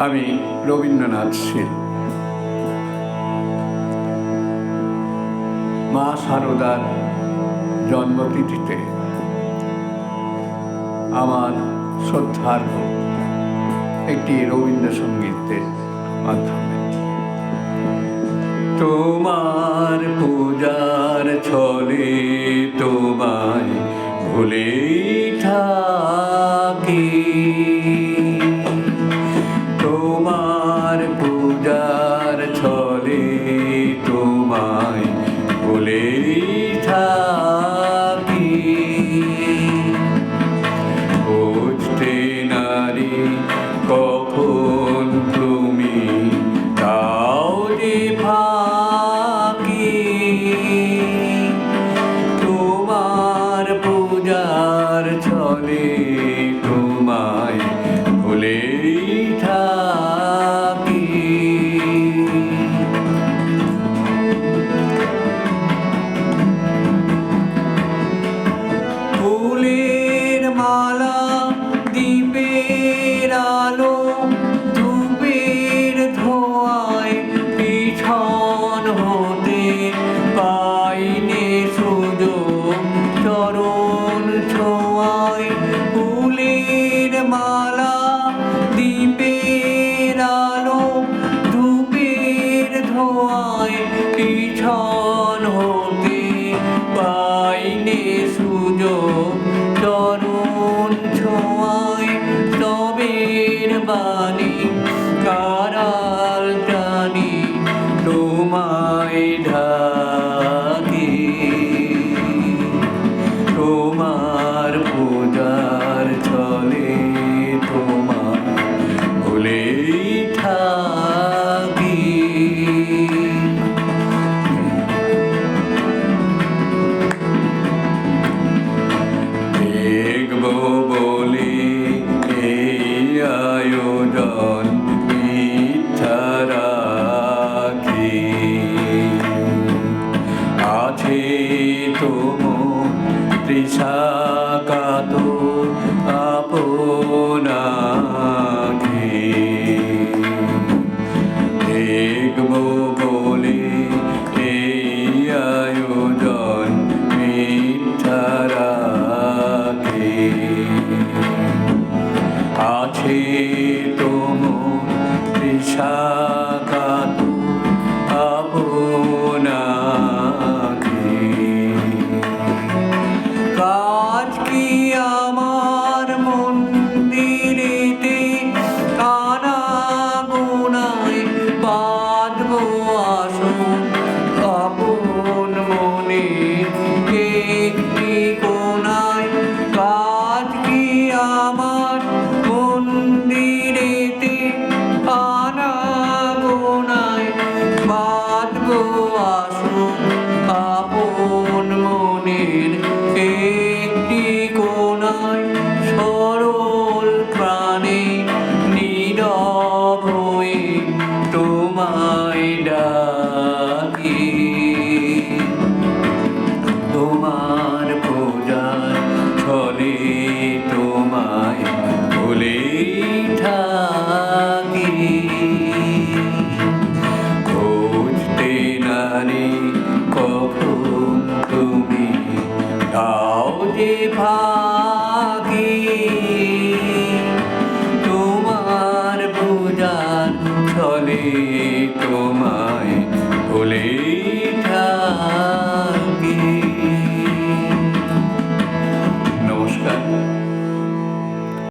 আমি রবীন্দ্রনাথ শীল। মা শারদার জন্মতিথিতে আমার শ্রদ্ধার্ঘ একটি রবীন্দ্রসঙ্গীতের মাধ্যমে। তোমার পূজার ছলে তোমায় ভুলে থাকি, তোমার পূজার ছলে তোমায় ভুলে থাকি। বুঝতে নারী কখন তুমি তাও যে ফাঁকি, তোমার পূজার ছলে তোমায় ভুলে থাকি। ফুলের মালা, দীপের আলো, ধূপের ধোঁয়ায় পিছন হতে পাইনে সুযোগ চরণ ছোঁয়ায়। ফুলের মালা, দীপের আলো, ধূপের ধোঁয়ায় পিছন হতে পাইনে সুযোগ চরণ ছোঁয়ায়। তবের বাণী কারাল জানি তোমায় ঢাকি, তোমার পূজার ছলে তোমায় ভুলে থাকি। দেখব বলে এই আয়োজন মিথ্যা রাখি, আছে তোমার তৃষাকাতর আপনাকে। দেখব বলে এই আয়োজন মিথ্যা রাখি, আছে তোমার তৃষাকাতর আপনাকে। কাজ কি আমার মন্দিরেতে আনাগোনায় বাঁধব আসন আপন মনে একটি কোণায়। কাজ কি আমার মন্দিরেতে আনাগোনায় বাঁধব আসন আপন মনের একটি কোণায়। সরল প্রাণে নীরব হয়ে তোমায় ডাকি, তোমার পূজার ছলে তোমায় ভুলে থাকি। খুঁজতে নারী কখন তুমি তাও যে ফাঁকি, তোমার পূজার ছলে তোমায় ভুলে